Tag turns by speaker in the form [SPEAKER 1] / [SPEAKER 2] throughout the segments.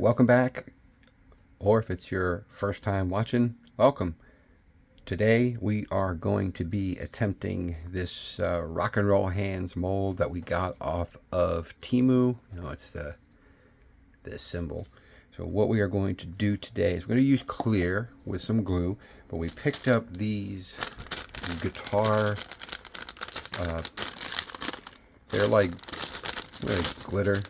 [SPEAKER 1] welcome back, or if it's your first time watching, welcome. Today we are going to be attempting this rock and roll hands mold that we got off of Temu. It's this symbol. So what we are going to do today is we're going to use clear with some glue, but we picked up these guitar, they're like glitter,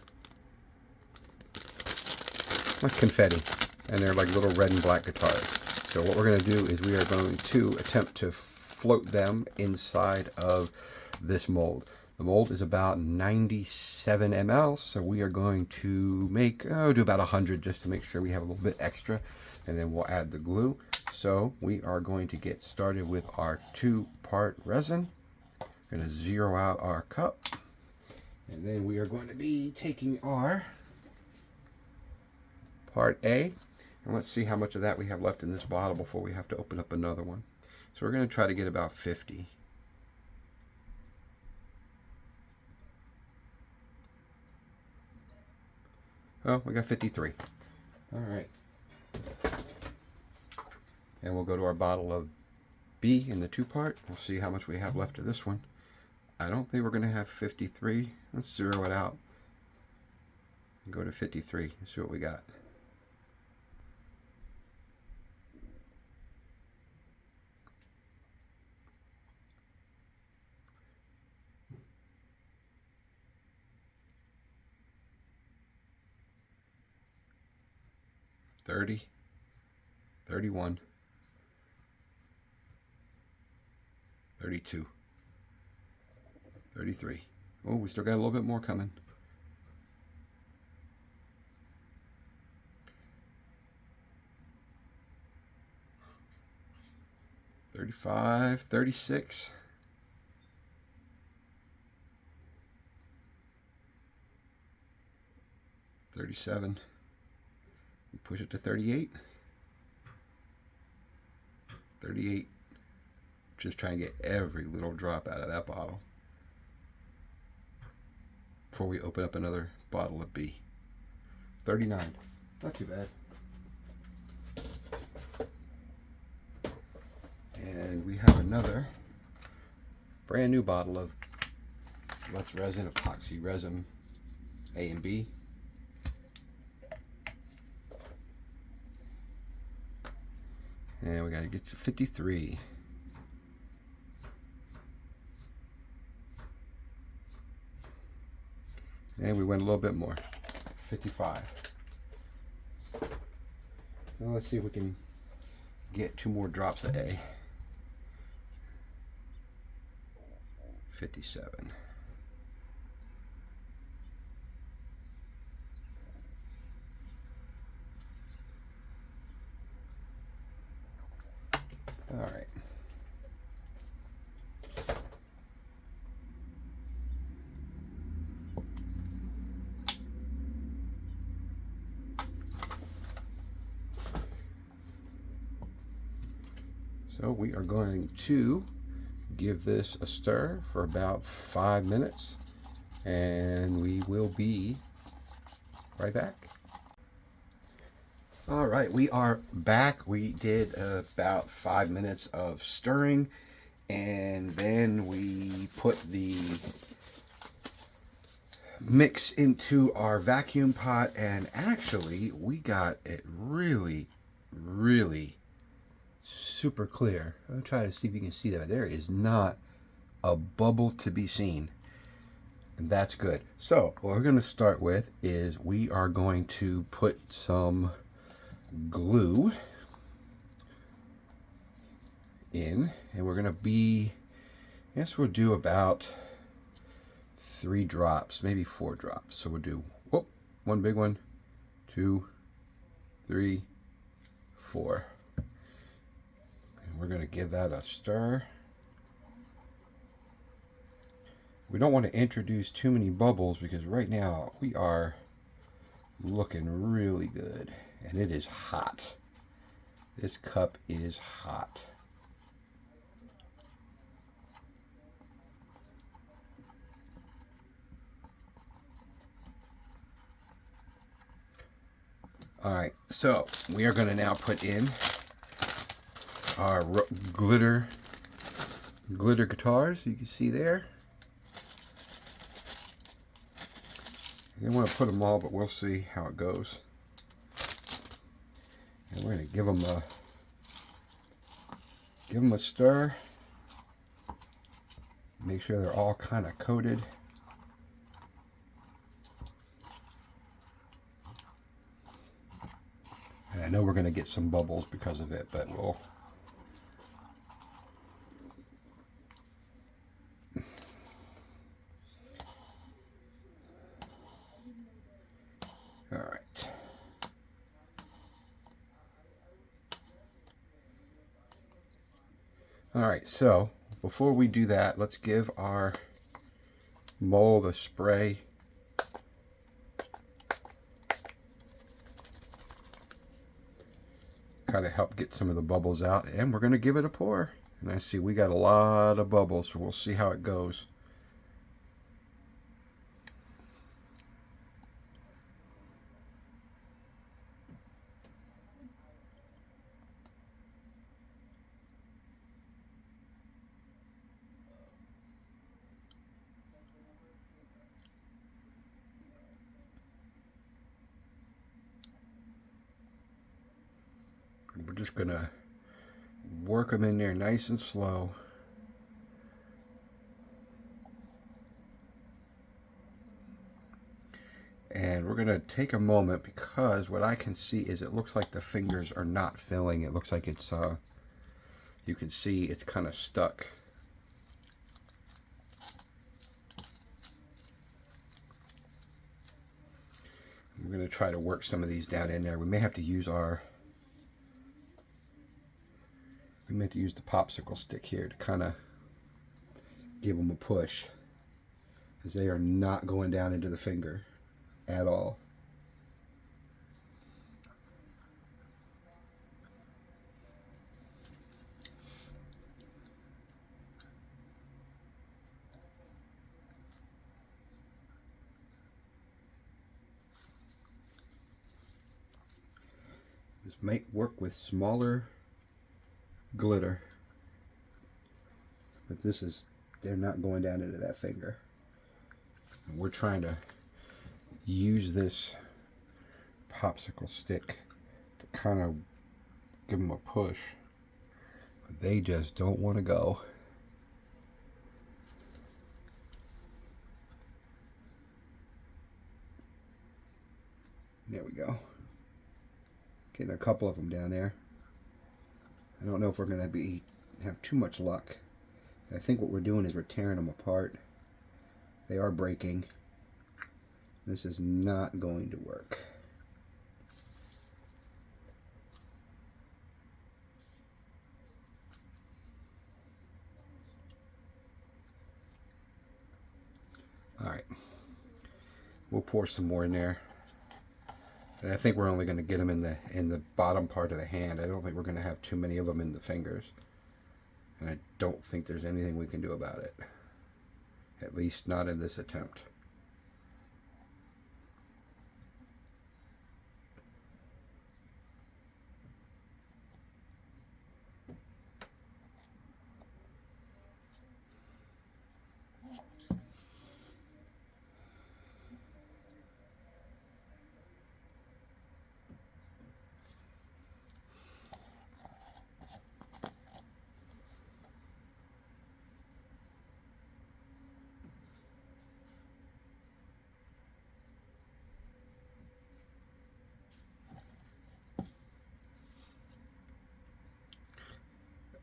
[SPEAKER 1] like confetti, and they're like little red and black guitars. So what we're going to do is we are going to attempt to float them inside of this mold. The mold is about 97 ml, so we are going to do about 100 just to make sure we have a little bit extra, and then we'll add the glue. So we are going to get started with our 2-part resin. We're going to zero out our cup, and then we are going to be taking our part A, and let's see how much of that we have left in this bottle before we have to open up another one. So we're going to try to get about 50. Oh, we got 53. All right. And we'll go to our bottle of B in the 2-part. We'll see how much we have left of this one. I don't think we're going to have 53. Let's zero it out and go to 53 and see what we got. $30, $31, $32, $33. Oh, we still got a little bit more coming. $35, $36. $37. Push it to 38. 38. Just try and get every little drop out of that bottle before we open up another bottle of B. 39. Not too bad. And we have another brand new bottle of Let's Resin epoxy resin A and B. And we got to get to 53. And we went a little bit more. 55. Now let's see if we can get 2 more drops of A. 57. All right. So we are going to give this a stir for about 5 minutes, and we will be right back. All right, we are back. We did about 5 minutes of stirring, and then we put the mix into our vacuum pot, and actually we got it really super clear. I'll try to see if you can see that. There is not a bubble to be seen, and that's good. So what we're going to start with is we are going to put some glue in, and we're going to we'll do about 3 drops, maybe 4 drops. So we'll do 1 big one, 2, 3, 4. And we're going to give that a stir. We don't want to introduce too many bubbles because right now we are looking really good, and it is hot. This cup is hot. All right, so we are going to now put in our glitter guitars. You can see there. I didn't want to put them all, but we'll see how it goes. And we're going to give them a stir. Make sure they're all kind of coated. And I know we're going to get some bubbles because of it, but we'll... All right. All right, so before we do that, let's give our mold a spray. Kind of help get some of the bubbles out, and we're going to give it a pour. And I see we got a lot of bubbles, so we'll see how it goes. We're just going to work them in there nice and slow. And we're going to take a moment, because what I can see is it looks like the fingers are not filling. It looks like it's, you can see it's kind of stuck. We're going to try to work some of these down in there. We may have to use the popsicle stick here to kind of give them a push, as they are not going down into the finger at all. This might work with smaller glitter, but they're not going down into that finger. We're trying to use this popsicle stick to kind of give them a push, but they just don't want to go. There we go. Getting a couple of them down there. I don't know if we're going to have too much luck. I think what we're doing is we're tearing them apart. They are breaking. This is not going to work. All right. We'll pour some more in there. And I think we're only going to get them in the bottom part of the hand. I don't think we're going to have too many of them in the fingers. And I don't think there's anything we can do about it. At least not in this attempt.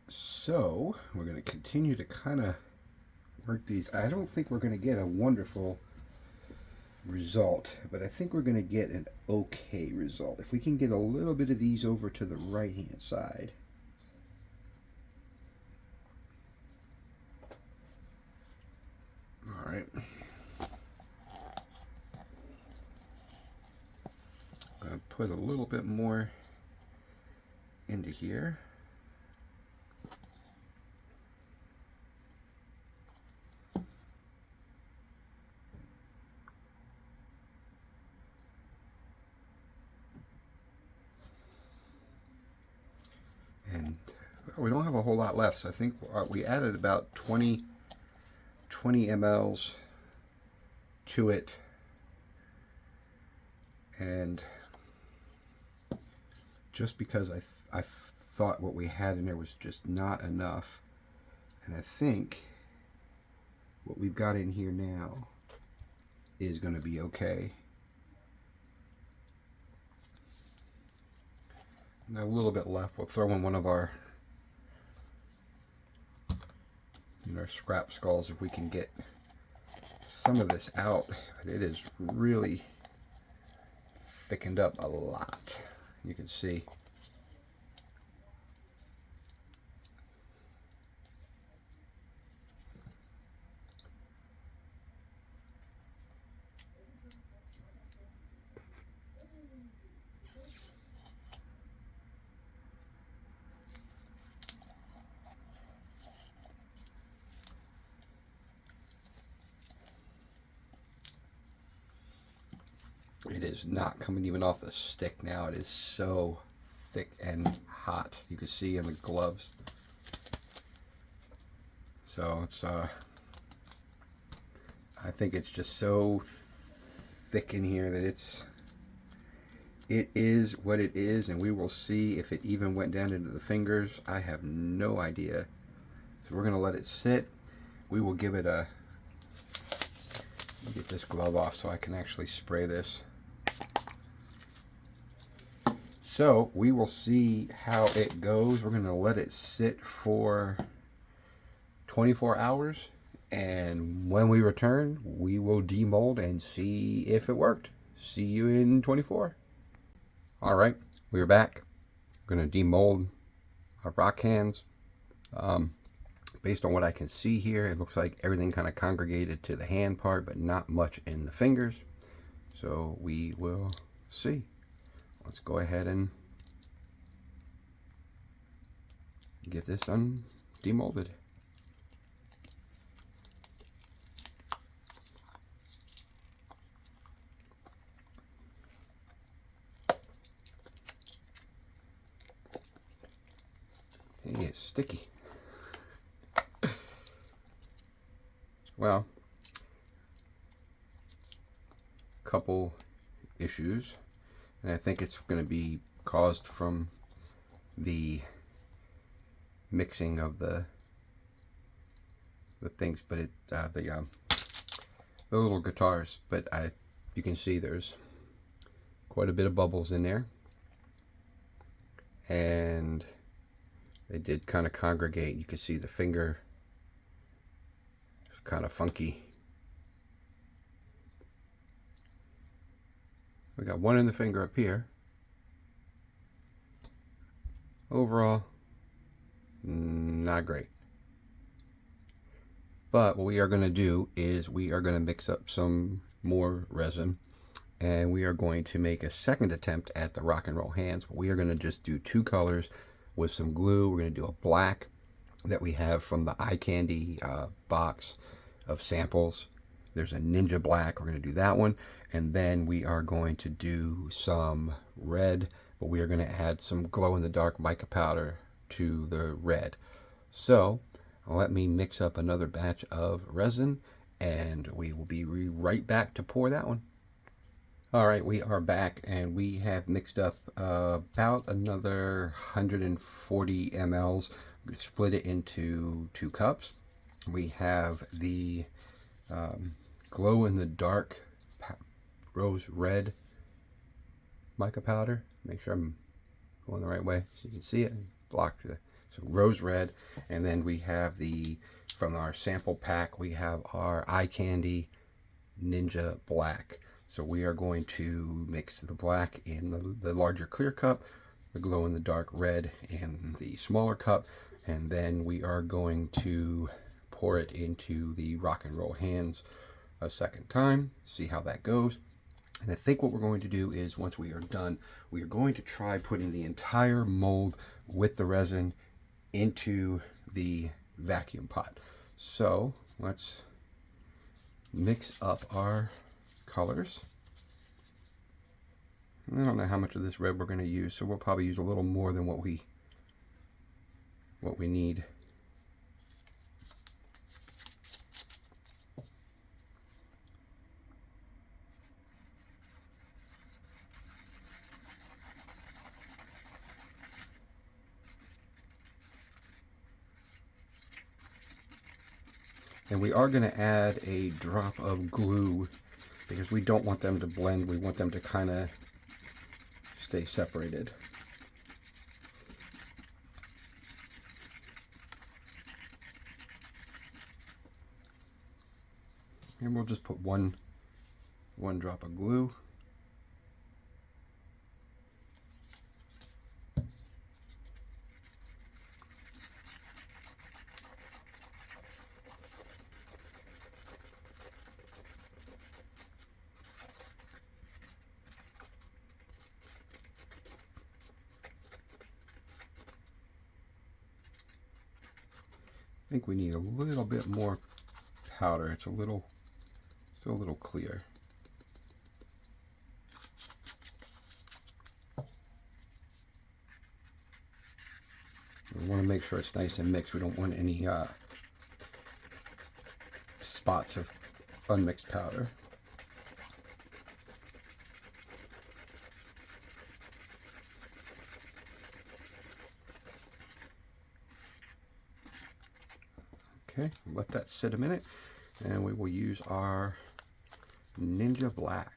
[SPEAKER 1] So we're going to continue to kind of work these. I don't think we're going to get a wonderful result, but I think we're going to get an okay result. If we can get a little bit of these over to the right hand side. All right. I'm going to put a little bit more into here. we don't have a whole lot left. So I think we added about 20 mLs to it, and just because I thought what we had in there was just not enough, and I think what we've got in here now is going to be okay. And a little bit left. We'll throw in one of our scrap skulls if we can get some of this out. But it is really thickened up a lot. You can see. It is not coming even off the stick now. It is so thick and hot. You can see in the gloves. So it's I think it's just so thick in here that it is what it is, and we will see if it even went down into the fingers. I have no idea. So we're gonna let it sit. We will give it a, get this glove off so I can actually spray this. So we will see how it goes. We're going to let it sit for 24 hours, and when we return, we will demold and see if it worked. See you in 24. All right, we're back. We're going to demold our rock hands. Based on what I can see here, it looks like everything kind of congregated to the hand part, but not much in the fingers. So we will see. Let's go ahead and get this demolded. It's sticky. Well, couple issues. And I think it's going to be caused from the mixing of the things, but the little guitars. But you can see there's quite a bit of bubbles in there, and they did kind of congregate. You can see the finger is kind of funky. We got one in the finger up here. Overall, not great. But what we are going to do is we are going to mix up some more resin, and we are going to make a second attempt at the rock and roll hands. But we are going to just do two colors with some glue. We're going to do a black that we have from the eye candy box of samples. There's a Ninja black. We're going to do that one. And then we are going to do some red, but we are going to add some glow-in-the-dark mica powder to the red. So let me mix up another batch of resin, and we will be right back to pour that one. All right, we are back, and we have mixed up about another 140 mLs. We split it into 2 cups. We have the glow-in-the-dark rose red mica powder. Make sure I'm going the right way so you can see it. Block the, so rose red, and then we have from our sample pack, we have our eye candy Ninja black. So we are going to mix the black in the larger clear cup, the glow in the dark red in the smaller cup, and then we are going to pour it into the rock and roll hands a second time, see how that goes. And I think what we're going to do is, once we are done, we are going to try putting the entire mold with the resin into the vacuum pot. So let's mix up our colors. I don't know how much of this red we're going to use, so we'll probably use a little more than what we what we need. And we are going to add a drop of glue because we don't want them to blend. We want them to kind of stay separated. And we'll just put one drop of glue. I think we need a little bit more powder. It's still a little clear. We want to make sure it's nice and mixed. We don't want any spots of unmixed powder. Okay, let that sit a minute, and we will use our Ninja Black.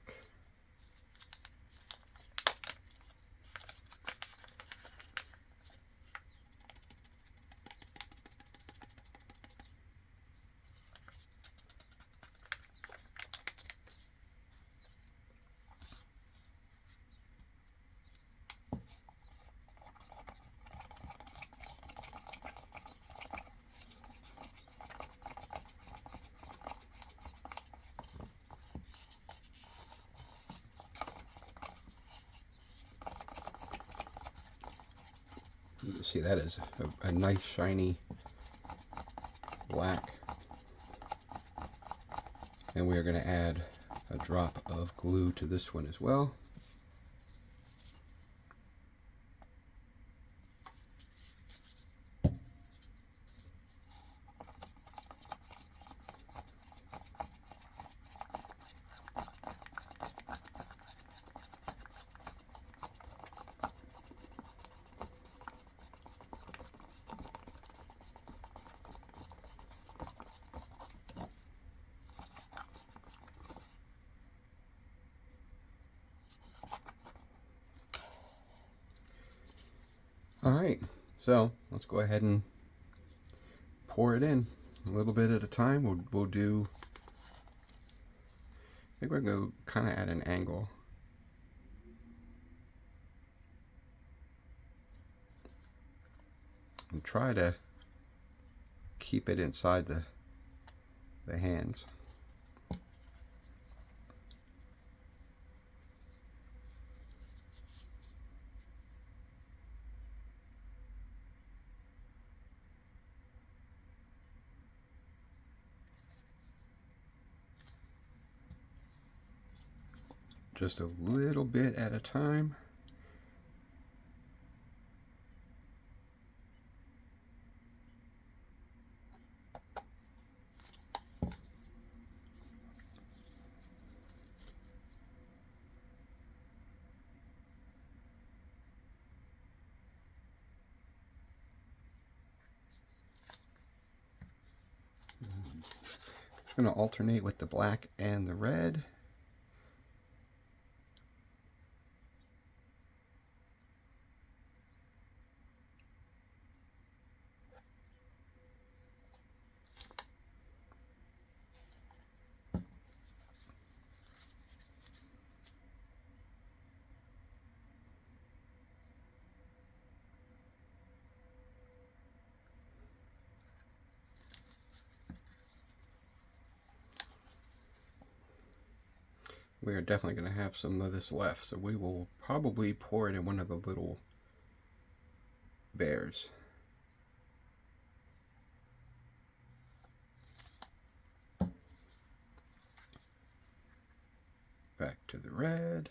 [SPEAKER 1] You can see that is a nice shiny black. And we are going to add a drop of glue to this one as well. All right, so let's go ahead and pour it in a little bit at a time. We'll do, I think we're going to go kind of at an angle. And try to keep it inside the hands. Just a little bit at a time. I'm going to alternate with the black and the red. We are definitely going to have some of this left, so we will probably pour it in one of the little bears. Back to the red.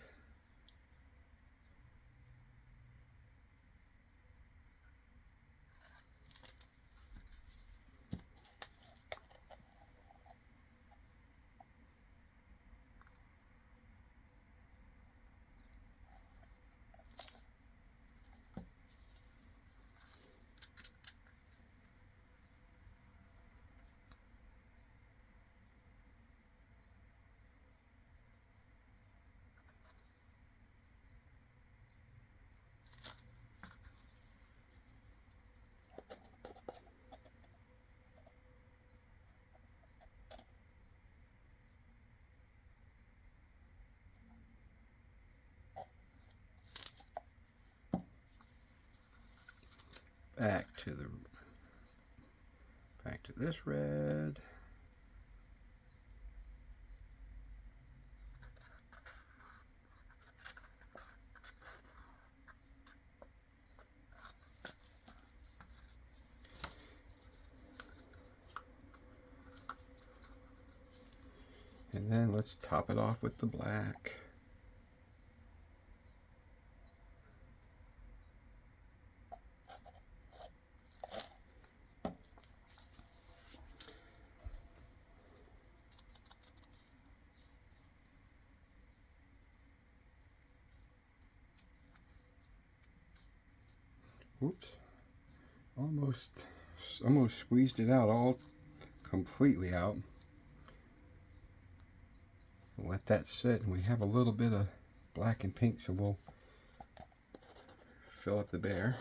[SPEAKER 1] back to this red. And then let's top it off with the black. Oops, almost squeezed it out all completely out. We'll let that sit, and we have a little bit of black and pink, so we'll fill up the bear.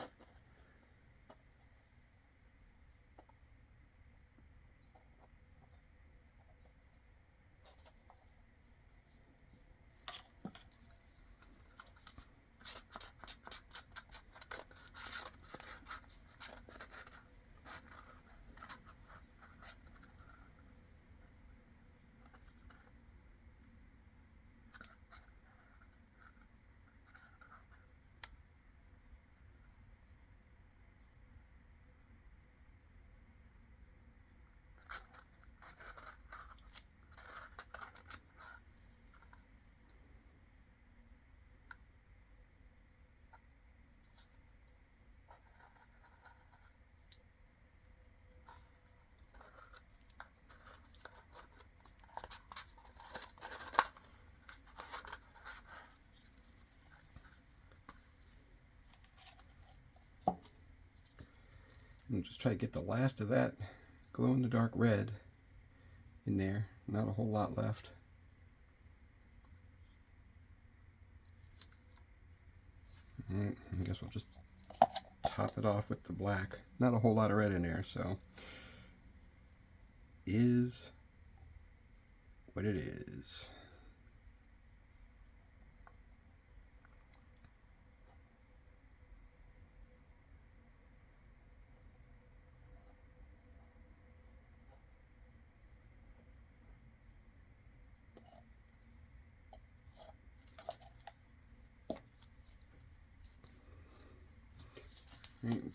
[SPEAKER 1] And just try to get the last of that glow-in-the-dark red in there. Not a whole lot left. Alright, I guess we'll just top it off with the black. Not a whole lot of red in there, so is what it is.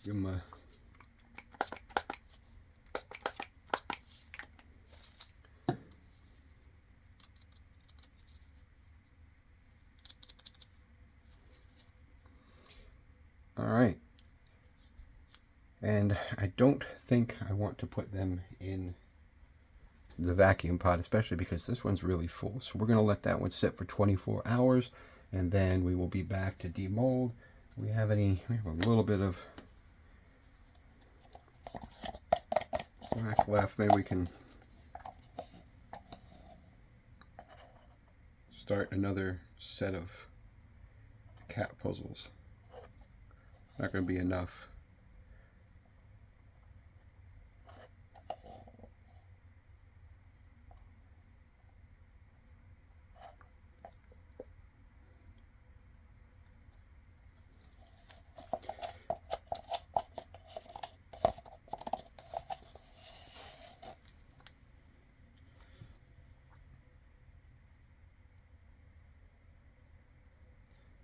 [SPEAKER 1] Give them a all right, and I don't think I want to put them in the vacuum pot, especially because this one's really full. So we're going to let that one sit for 24 hours, and then we will be back to demold. We have a little bit of black left. Maybe we can start another set of cat puzzles. Not going to be enough.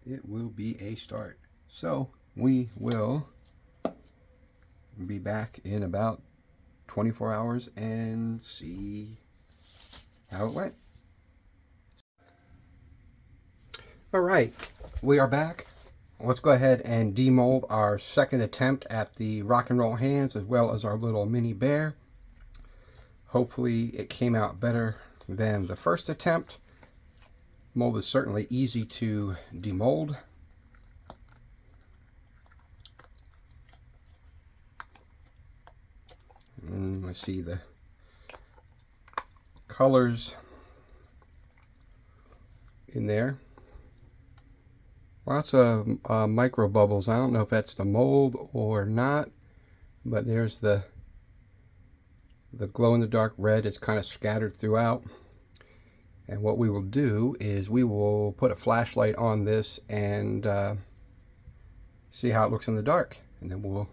[SPEAKER 1] It will be a start. So we will be back in about 24 hours and see how it went. All right, we are back. Let's go ahead and demold our second attempt at the rock and roll hands, as well as our little mini bear. Hopefully it came out better than the first attempt. Mold is certainly easy to demold. And I see the colors in there. Lots of micro bubbles. I don't know if that's the mold or not, but there's the glow-in-the-dark red is kind of scattered throughout. And what we will do is we will put a flashlight on this and see how it looks in the dark, and then we'll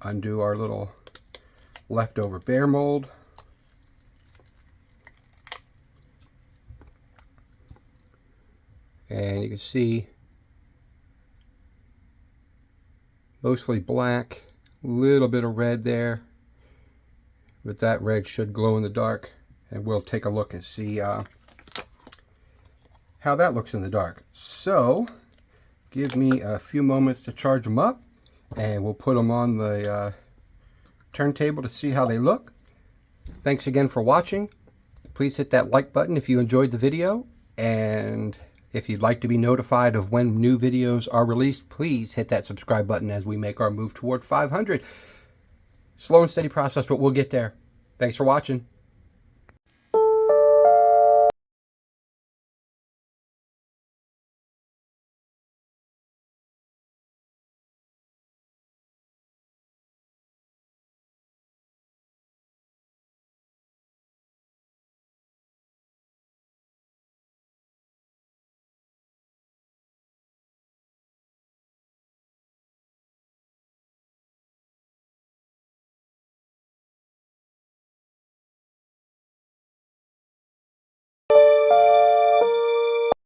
[SPEAKER 1] undo our little leftover bear mold. And you can see mostly black, a little bit of red there, but that red should glow in the dark, and we'll take a look and see how that looks in the dark. So give me a few moments to charge them up, and we'll put them on the turntable to see how they look. Thanks again for watching. Please hit that like button if you enjoyed the video, and if you'd like to be notified of when new videos are released, please hit that subscribe button as we make our move toward 500. Slow and steady process, but we'll get there. Thanks for watching.